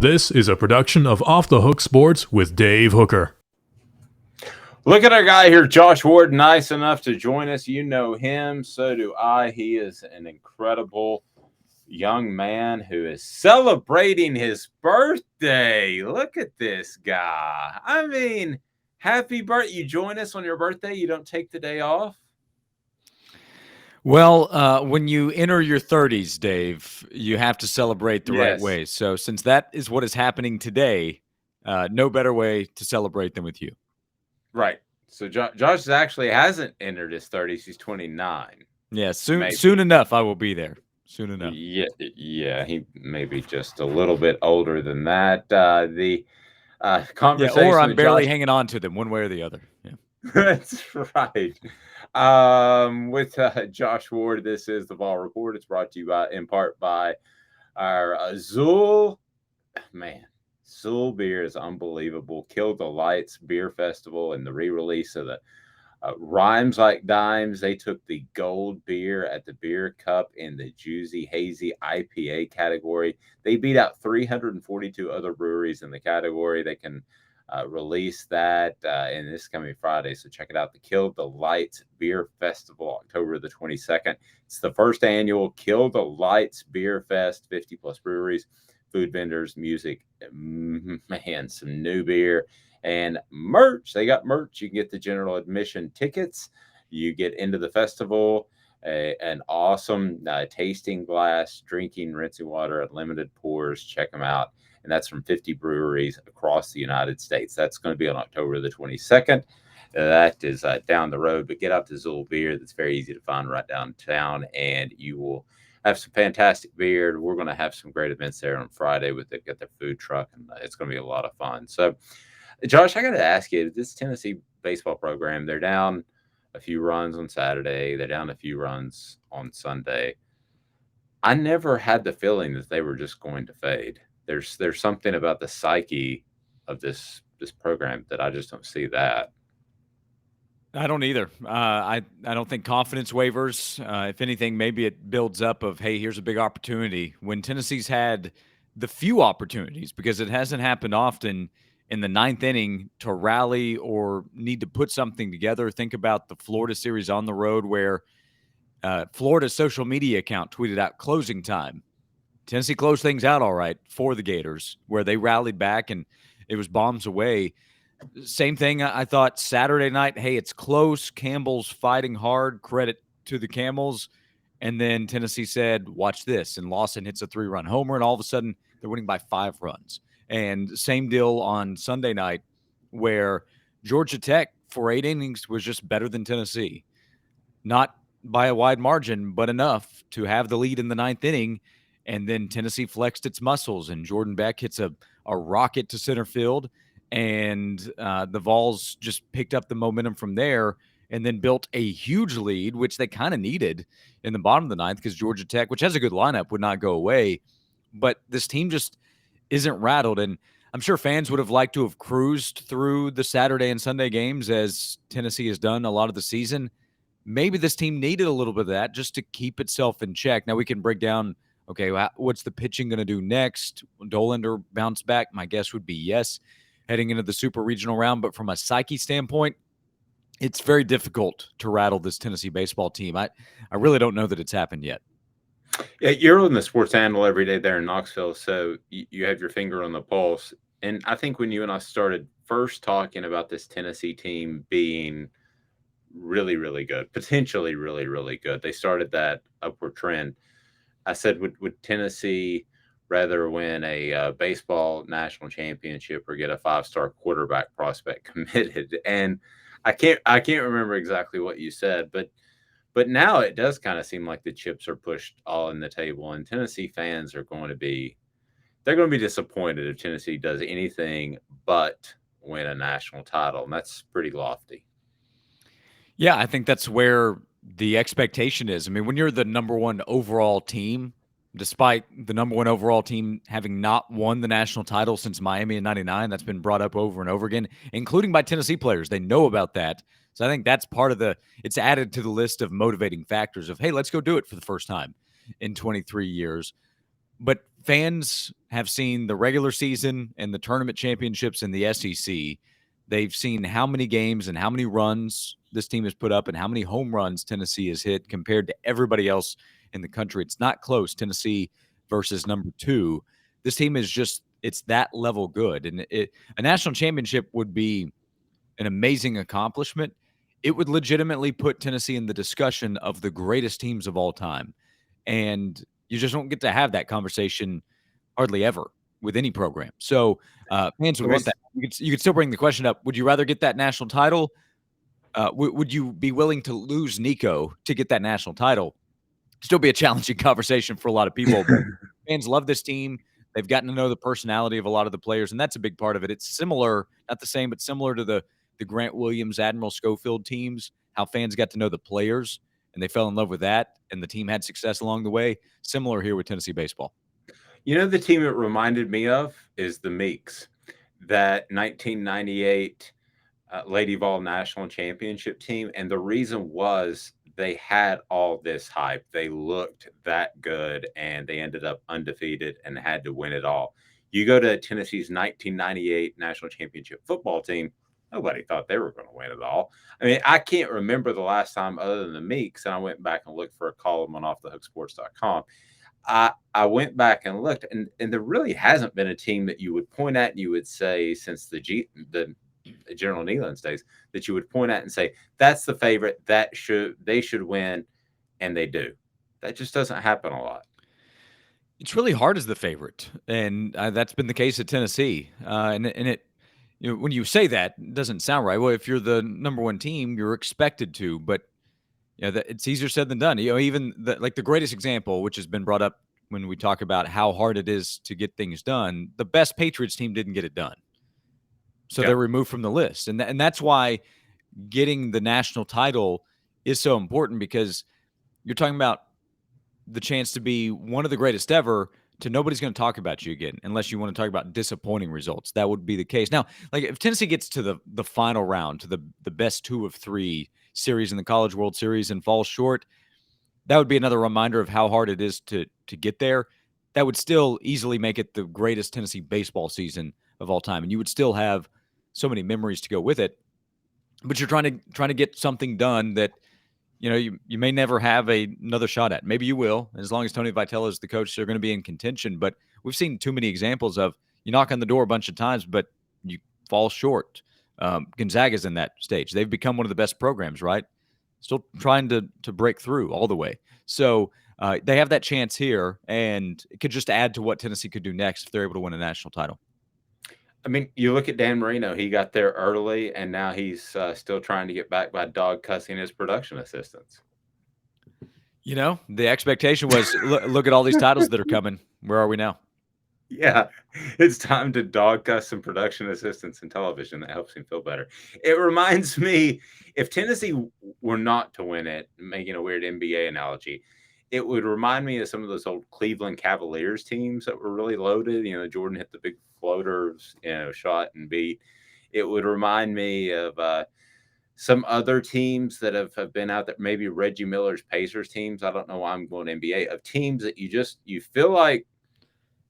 This is a production of Off the Hook Sports with Dave Hooker. Look at our guy here, Josh Ward, nice enough to join us. You know him, so do I. He is an incredible young man who is celebrating his birthday. Look at this guy. I mean, happy birthday. You join us on your birthday. You don't take the day off. Well, when you enter your 30s, Dave, you have to celebrate the right Yes. way. So since that is what is happening today, no better way to celebrate than with you. Right. So Josh actually hasn't entered his 30s. He's 29. Yeah, Maybe. soon enough, I will be there. Soon enough. Yeah, he may be just a little bit older than that. The conversation. Or I'm with barely Josh, hanging on to them one way or the other. Yeah. That's right. With Josh Ward, this is the Vol Report. It's brought to you in part by our Zool. Man, Zool beer is unbelievable. Killed the Lights Beer Festival and the re-release of the Rhymes Like Dimes. They took the gold beer at the Beer Cup in the Juicy Hazy IPA category. They beat out 342 other breweries in the category. They can release that in this coming Friday. So check it out. The Kill the Lights Beer Festival, October the 22nd. It's the first annual Kill the Lights Beer Fest, 50 plus breweries, food vendors, music, man, some new beer and merch. They got merch. You can get the general admission tickets. You get into the festival, an awesome tasting glass, drinking, rinsing water, unlimited pours. Check them out. And that's from 50 breweries across the United States. That's going to be on October the 22nd. That is down the road, but get out to Zool Beer. That's very easy to find right downtown, and you will have some fantastic beer. We're going to have some great events there on Friday with the food truck, and it's going to be a lot of fun. So, Josh, I got to ask you, this Tennessee baseball program, they're down a few runs on Saturday. They're down a few runs on Sunday. I never had the feeling that they were just going to fade. There's something about the psyche of this program that I just don't see that. I don't either. I don't think confidence wavers. If anything, maybe it builds up of, hey, here's a big opportunity. When Tennessee's had the few opportunities, because it hasn't happened often in the ninth inning to rally or need to put something together. Think about the Florida series on the road where Florida's social media account tweeted out closing time. Tennessee closed things out all right for the Gators, where they rallied back and it was bombs away. Same thing, I thought Saturday night, hey, it's close. Campbell's fighting hard. Credit to the Camels. And then Tennessee said, watch this. And Lawson hits a 3-run homer, and all of a sudden they're winning by 5 runs. And same deal on Sunday night where Georgia Tech for 8 innings was just better than Tennessee. Not by a wide margin, but enough to have the lead in the ninth inning. And then Tennessee flexed its muscles, and Jordan Beck hits a rocket to center field. And the Vols just picked up the momentum from there and then built a huge lead, which they kind of needed in the bottom of the ninth because Georgia Tech, which has a good lineup, would not go away. But this team just isn't rattled. And I'm sure fans would have liked to have cruised through the Saturday and Sunday games as Tennessee has done a lot of the season. Maybe this team needed a little bit of that just to keep itself in check. Now we can break down, okay, what's the pitching going to do next? Dolander bounce back? My guess would be yes, heading into the super regional round. But from a psyche standpoint, it's very difficult to rattle this Tennessee baseball team. I really don't know that it's happened yet. Yeah, you're on the Sports Handle every day there in Knoxville, so you have your finger on the pulse. And I think when you and I started first talking about this Tennessee team being really, really good, potentially really, really good, they started that upward trend. I said, would Tennessee rather win a baseball national championship or get a 5-star quarterback prospect committed? And I can't remember exactly what you said, but now it does kind of seem like the chips are pushed all in the table, and Tennessee fans are going to be disappointed if Tennessee does anything but win a national title, and that's pretty lofty. Yeah, I think that's where the expectation is. I mean, when you're the number one overall team, despite the number one overall team having not won the national title since Miami in '99, that's been brought up over and over again, including by Tennessee players. They know about that. So I think that's part of it's added to the list of motivating factors of, hey, let's go do it for the first time in 23 years. But fans have seen the regular season and the tournament championships in the SEC. They've seen how many games and how many runs this team has put up and how many home runs Tennessee has hit compared to everybody else in the country. It's not close. Tennessee versus number 2. This team is just, it's that level good. And a national championship would be an amazing accomplishment. It would legitimately put Tennessee in the discussion of the greatest teams of all time. And you just don't get to have that conversation hardly ever with any program. So fans would want that. You could still bring the question up. Would you rather get that national title? Would you be willing to lose Nico to get that national title? Still be a challenging conversation for a lot of people. But fans love this team. They've gotten to know the personality of a lot of the players, and that's a big part of it. It's similar, not the same, but similar to the Grant Williams, Admiral Schofield teams, how fans got to know the players, and they fell in love with that, and the team had success along the way. Similar here with Tennessee baseball. You know, the team it reminded me of is the Meeks, that 1998 Lady Vol National Championship team. And the reason was they had all this hype. They looked that good, and they ended up undefeated and had to win it all. You go to Tennessee's 1998 National Championship football team, nobody thought they were going to win it all. I mean, I can't remember the last time other than the Meeks, and I went back and looked for a column on offthehooksports.com. I went back and looked, and there really hasn't been a team that you would point at and you would say since the General Neyland's days that you would point at and say, that's the favorite, they should win, and they do. That just doesn't happen a lot. It's really hard as the favorite, and that's been the case at Tennessee. And it, when you say that, it doesn't sound right. Well, if you're the number 1 team, you're expected to, but it's easier said than done. Even the greatest example, which has been brought up when we talk about how hard it is to get things done, the best Patriots team didn't get it done. So they're removed from the list. And that's why getting the national title is so important, because you're talking about the chance to be one of the greatest ever to nobody's going to talk about you again, unless you want to talk about disappointing results. That would be the case. Now, like if Tennessee gets to the final round, to the best 2 of 3 series in the College World Series and falls short, that would be another reminder of how hard it is to get there. That would still easily make it the greatest Tennessee baseball season of all time. And you would still have so many memories to go with it, but you're trying to get something done that you may never have another shot at. Maybe you will, as long as Tony Vitello is the coach. They're going to be in contention. But we've seen too many examples of you knock on the door a bunch of times, but you fall short. Gonzaga's in that stage. They've become one of the best programs, right? Still trying to break through all the way. So they have that chance here, and it could just add to what Tennessee could do next if they're able to win a national title. I mean, you look at Dan Marino. He got there early, and now he's still trying to get back by dog cussing his production assistants. The expectation was, look at all these titles that are coming. Where are we now? Yeah, it's time to dog cuss some production assistants in television. That helps him feel better. It reminds me, if Tennessee were not to win it, making a weird NBA analogy, it would remind me of some of those old Cleveland Cavaliers teams that were really loaded. Jordan hit the big floaters, shot and beat. It would remind me of some other teams that have been out there, maybe Reggie Miller's Pacers teams. I don't know why I'm going NBA, of teams that you feel like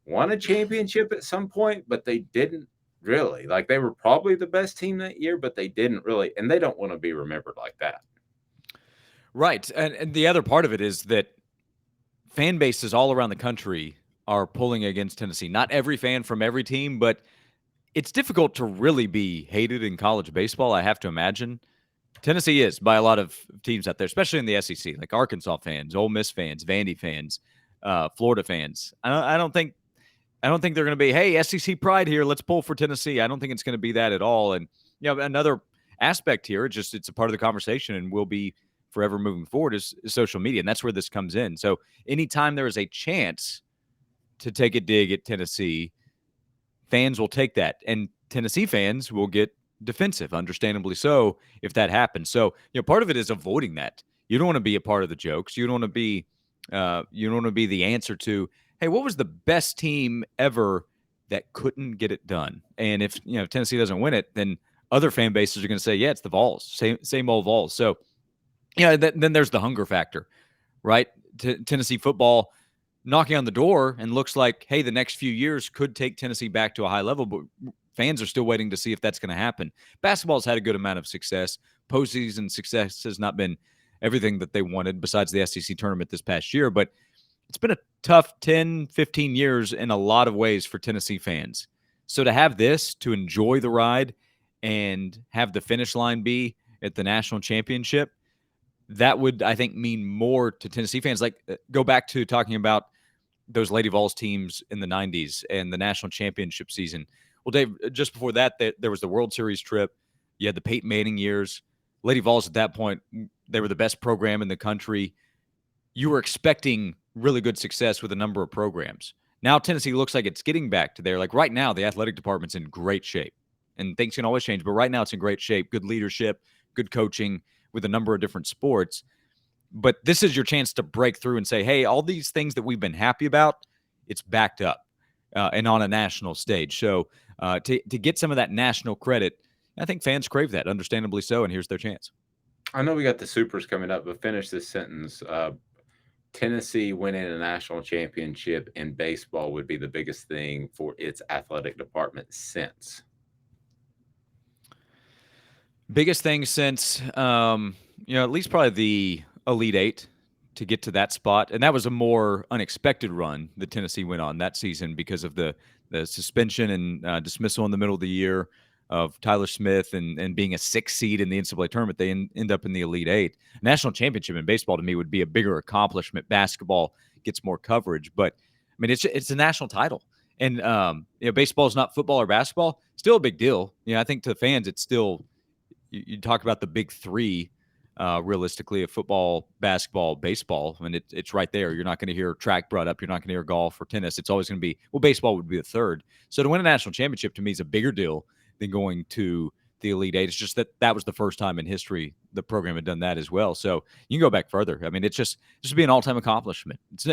won a championship at some point, but they didn't really. Like, they were probably the best team that year, but they didn't really, and they don't want to be remembered like that. Right. And the other part of it is that fan bases all around the country are pulling against Tennessee. Not every fan from every team, but it's difficult to really be hated in college baseball, I have to imagine. Tennessee is by a lot of teams out there, especially in the SEC, like Arkansas fans, Ole Miss fans, Vandy fans, Florida fans. I don't think they're going to be, hey, SEC pride here, let's pull for Tennessee. I don't think it's going to be that at all. And another aspect here, it's a part of the conversation and will be forever moving forward is social media, and that's where this comes in. So anytime there is a chance to take a dig at Tennessee, fans will take that, and Tennessee fans will get defensive, understandably so, if that happens. So part of it is avoiding that. You don't want to be a part of the jokes. You don't want to be the answer to, hey, what was the best team ever that couldn't get it done? And if Tennessee doesn't win it, then other fan bases are going to say, yeah, it's the Vols, same old Vols. So then there's the hunger factor, right? Tennessee football knocking on the door and looks like, hey, the next few years could take Tennessee back to a high level, but fans are still waiting to see if that's going to happen. Basketball's had a good amount of success. Postseason success has not been everything that they wanted besides the SEC tournament this past year, but it's been a tough 10, 15 years in a lot of ways for Tennessee fans. So to have this, to enjoy the ride and have the finish line be at the national championship, that would, I think, mean more to Tennessee fans. Like, go back to talking about those Lady Vols teams in the 90s and the national championship season. Well, Dave, just before that, there was the World Series trip. You had the Peyton Manning years. Lady Vols at that point, they were the best program in the country. You were expecting really good success with a number of programs. Now Tennessee looks like it's getting back to there. Like right now, the athletic department's in great shape. And things can always change, but right now it's in great shape. Good leadership, good coaching with a number of different sports. But this is your chance to break through and say, hey, all these things that we've been happy about, it's backed up and on a national stage. So to get some of that national credit, I think fans crave that, understandably so, and here's their chance. I know we got the Supers coming up, but finish this sentence. Tennessee winning a national championship in baseball would be the biggest thing for its athletic department since. Biggest thing since, at least probably the Elite Eight to get to that spot. And that was a more unexpected run that Tennessee went on that season because of the suspension and dismissal in the middle of the year of Tyler Smith and being a 6th seed in the NCAA tournament. They end up in the Elite Eight. National championship in baseball to me would be a bigger accomplishment. Basketball gets more coverage, but I mean, it's a national title. And, baseball is not football or basketball. Still a big deal. I think to the fans, it's still, you talk about the big three, realistically, of football, basketball, baseball. I mean, it's right there. You're not going to hear track brought up. You're not going to hear golf or tennis. It's always going to be, baseball would be the third. So to win a national championship to me is a bigger deal than going to the Elite Eight. It's just that was the first time in history the program had done that as well. So you can go back further. I mean, it's just be an all-time accomplishment. It's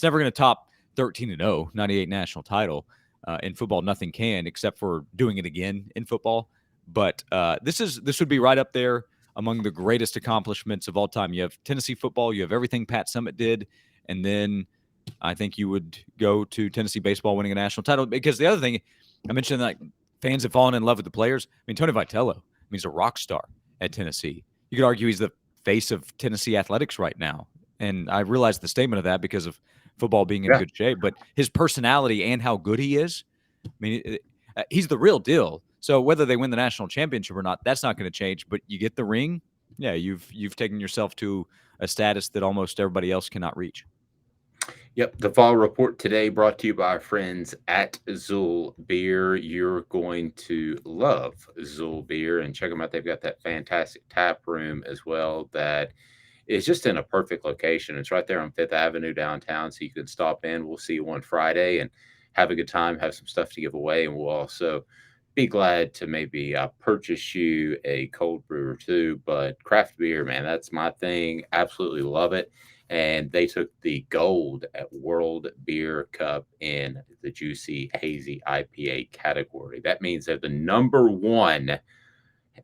never going to top 13-0, 98 national title. In football, nothing can except for doing it again in football. But this would be right up there among the greatest accomplishments of all time. You have Tennessee football, you have everything Pat Summitt did, and then I think you would go to Tennessee baseball winning a national title. Because the other thing, I mentioned, like, fans have fallen in love with the players. I mean, Tony Vitello, he's a rock star at Tennessee. You could argue he's the face of Tennessee athletics right now. And I realize the statement of that because of football being in good shape. But his personality and how good he is, I mean, he's the real deal. So whether they win the national championship or not, that's not going to change. But you get the ring, yeah, you've taken yourself to a status that almost everybody else cannot reach. Yep, the Fall Report today brought to you by our friends at Zool Beer. You're going to love Zool Beer, and check them out. They've got that fantastic tap room as well that is just in a perfect location. It's right there on 5th Avenue downtown, so you can stop in. We'll see you on Friday and have a good time, have some stuff to give away, and we'll also be glad to maybe purchase you a cold brew or two. But craft beer, man, that's my thing. Absolutely love it. And they took the gold at World Beer Cup in the Juicy Hazy IPA category. That means they're the number one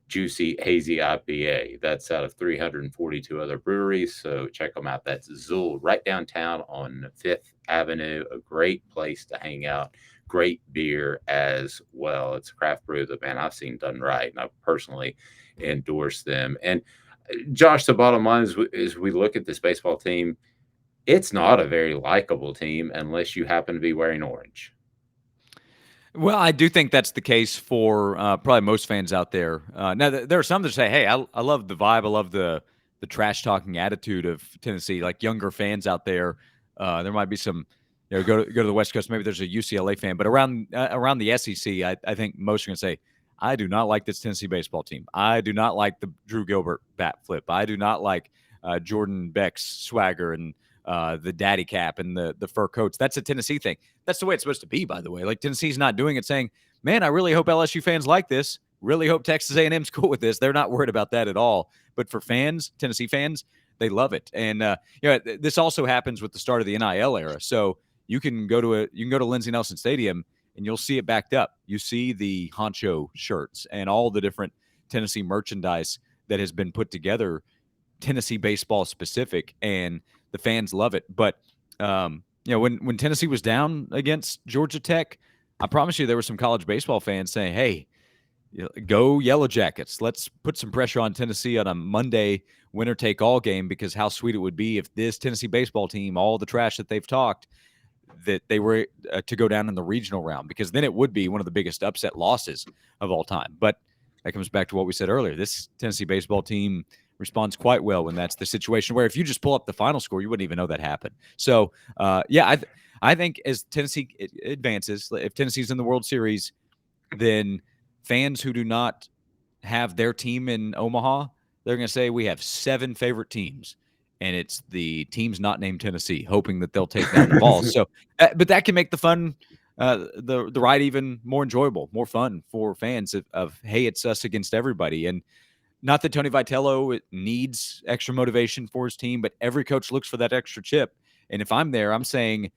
Juicy Hazy IPA. That's out of 342 other breweries. So check them out. That's Zool right downtown on 5th Avenue. A great place to hang out. Great beer as well. It's a craft brew that, man, I've seen done right. And I've personally endorsed them. And Josh, the bottom line is we look at this baseball team, it's not a very likable team unless you happen to be wearing orange. Well, I do think that's the case for probably most fans out there. Now, there are some that say, hey, I love the vibe. I love the trash-talking attitude of Tennessee, like younger fans out there. There might be some, go to the West Coast. Maybe there's a UCLA fan. But around the SEC, I think most are going to say, I do not like this Tennessee baseball team. I do not like the Drew Gilbert bat flip. I do not like Jordan Beck's swagger and the daddy cap and the fur coats. That's a Tennessee thing. That's the way it's supposed to be, by the way. Like, Tennessee's not doing it saying, man, I really hope LSU fans like this. Really hope Texas A&M's cool with this. They're not worried about that at all. But for fans, Tennessee fans, they love it. And this also happens with the start of the NIL era. So you can go to Lindsey Nelson Stadium and you'll see it backed up. You see the honcho shirts and all the different Tennessee merchandise that has been put together, Tennessee baseball specific, and the fans love it. But when Tennessee was down against Georgia Tech, I promise you there were some college baseball fans saying, hey, go Yellow Jackets. Let's put some pressure on Tennessee on a Monday winner-take-all game, because how sweet it would be if this Tennessee baseball team, all the trash that they've talked, that they were to go down in the regional round, because then it would be one of the biggest upset losses of all time. But that comes back to what we said earlier. This Tennessee baseball team responds quite well when that's the situation, where if you just pull up the final score, you wouldn't even know that happened. So, I think as Tennessee advances, if Tennessee's in the World Series, then fans who do not have their team in Omaha, they're going to say we have 7 favorite teams, and it's the teams not named Tennessee, hoping that they'll take down the Vols. So, but that can make the fun, the ride even more enjoyable, more fun for fans of hey, it's us against everybody. And not that Tony Vitello needs extra motivation for his team, but every coach looks for that extra chip. And if I'm there, I'm saying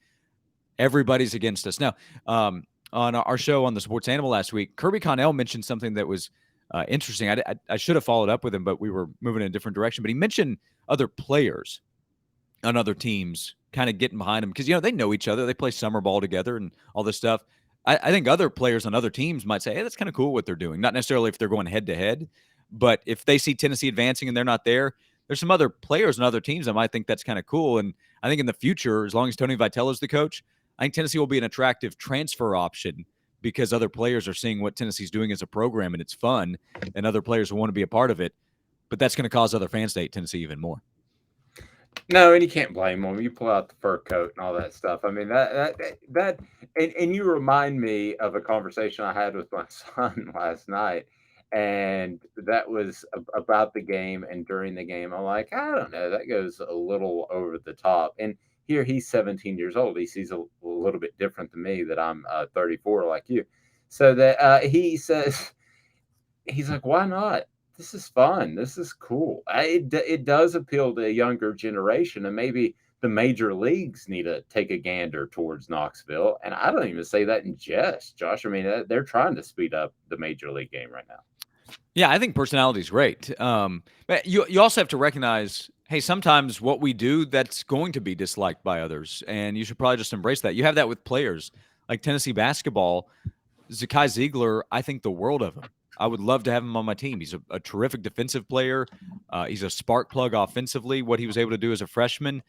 everybody's against us. Now, on our show on the Sports Animal last week, Kirby Connell mentioned something that was interesting. I should have followed up with him, but we were moving in a different direction. But he mentioned other players on other teams kind of getting behind him because, they know each other. They play summer ball together and all this stuff. I think other players on other teams might say, hey, that's kind of cool what they're doing. Not necessarily if they're going head to head, but if they see Tennessee advancing and they're not there, there's some other players on other teams that might think that's kind of cool. And I think in the future, as long as Tony Vitello is the coach, I think Tennessee will be an attractive transfer option because other players are seeing what Tennessee's doing as a program and it's fun, and other players will want to be a part of it. But that's going to cause other fans to hate Tennessee even more. No, and you can't blame them. You pull out the fur coat and all that stuff. I mean, and you remind me of a conversation I had with my son last night, and that was about the game. And during the game, I'm like, I don't know, that goes a little over the top. And here he's 17 years old. He sees a little bit different than me, that I'm 34 like you. So that he says, he's like, why not? This is fun. This is cool. It does appeal to a younger generation, and maybe the major leagues need to take a gander towards Knoxville. And I don't even say that in jest, Josh. I mean, they're trying to speed up the major league game right now. Yeah, I think personality is great. But you also have to recognize, hey, sometimes what we do, that's going to be disliked by others, and you should probably just embrace that. You have that with players like Tennessee basketball. Zakai Ziegler, I think the world of him. I would love to have him on my team. He's a terrific defensive player. He's a spark plug offensively, what he was able to do as a freshman.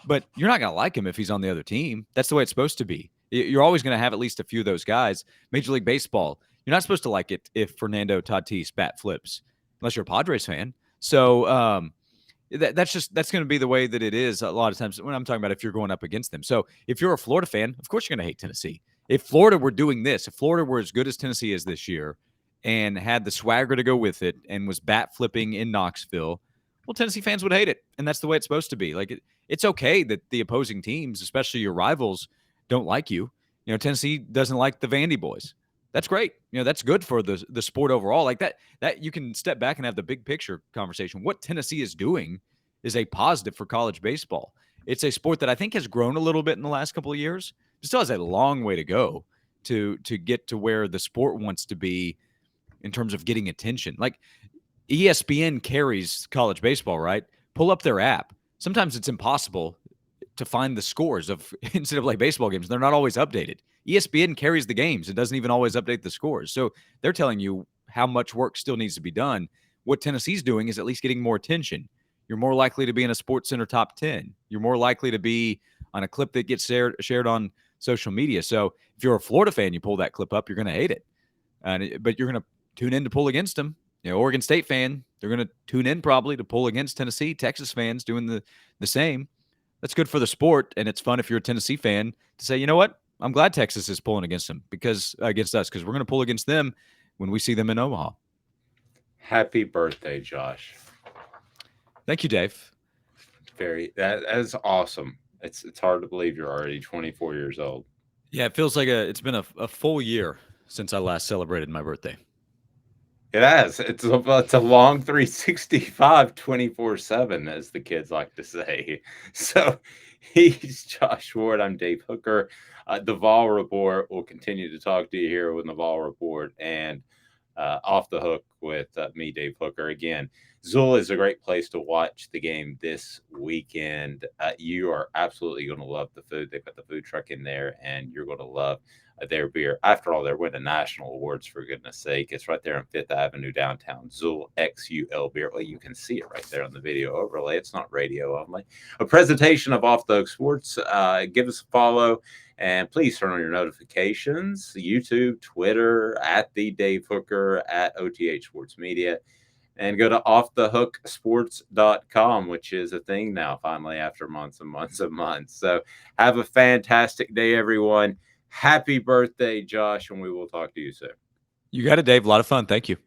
But you're not going to like him if he's on the other team. That's the way it's supposed to be. You're always going to have at least a few of those guys. Major League Baseball, you're not supposed to like it if Fernando Tatis bat flips, unless you're a Padres fan. So that's going to be the way that it is a lot of times when I'm talking about if you're going up against them. So if you're a Florida fan, of course you're going to hate Tennessee. If Florida were doing this, if Florida were as good as Tennessee is this year and had the swagger to go with it and was bat flipping in Knoxville, well, Tennessee fans would hate it. And that's the way it's supposed to be. Like it's okay that the opposing teams, especially your rivals, don't like you. Tennessee doesn't like the Vandy boys. That's great. That's good for the sport overall. Like that you can step back and have the big picture conversation. What Tennessee is doing is a positive for college baseball. It's a sport that I think has grown a little bit in the last couple of years. It still has a long way to go to get to where the sport wants to be in terms of getting attention. Like ESPN carries college baseball, right? Pull up their app. Sometimes it's impossible to find the scores of NCAA baseball games. They're not always updated. ESPN carries the games. It doesn't even always update the scores. So they're telling you how much work still needs to be done. What Tennessee's doing is at least getting more attention. You're more likely to be in a Sports Center top 10. You're more likely to be on a clip that gets shared on social media. So if you're a Florida fan, you pull that clip up, you're going to hate it. But you're going to tune in to pull against them. Oregon State fan, they're going to tune in probably to pull against Tennessee. Texas fans doing the same. That's good for the sport, and it's fun if you're a Tennessee fan to say, you know what? I'm glad Texas is pulling against us because we're going to pull against them when we see them in Omaha. Happy birthday, Josh. Thank you, Dave. That is awesome. It's hard to believe you're already 24 years old. Yeah, it feels like it's been a full year since I last celebrated my birthday. It has. It's a long 365, 24/7, as the kids like to say. So he's Josh Ward. I'm Dave Hooker. The Vol Report will continue to talk to you here with the Vol Report and Off the Hook with me, Dave Hooker. Again, Zool is a great place to watch the game this weekend. You are absolutely going to love the food. They've got the food truck in there, and you're going to love their beer. After all, they're winning national awards, for goodness sake. It's right there on Fifth Avenue downtown. Zool XUL beer. Well, you can see it right there on the video overlay. It's not radio only. A presentation of Off the Hook Sports. Give us a follow. And please turn on your notifications. YouTube, Twitter, at the Dave Hooker, at OTH Sports Media. And go to offthehooksports.com, which is a thing now, finally, after months and months and months. So have a fantastic day, everyone. Happy birthday, Josh, and we will talk to you soon. You got it, Dave. A lot of fun. Thank you.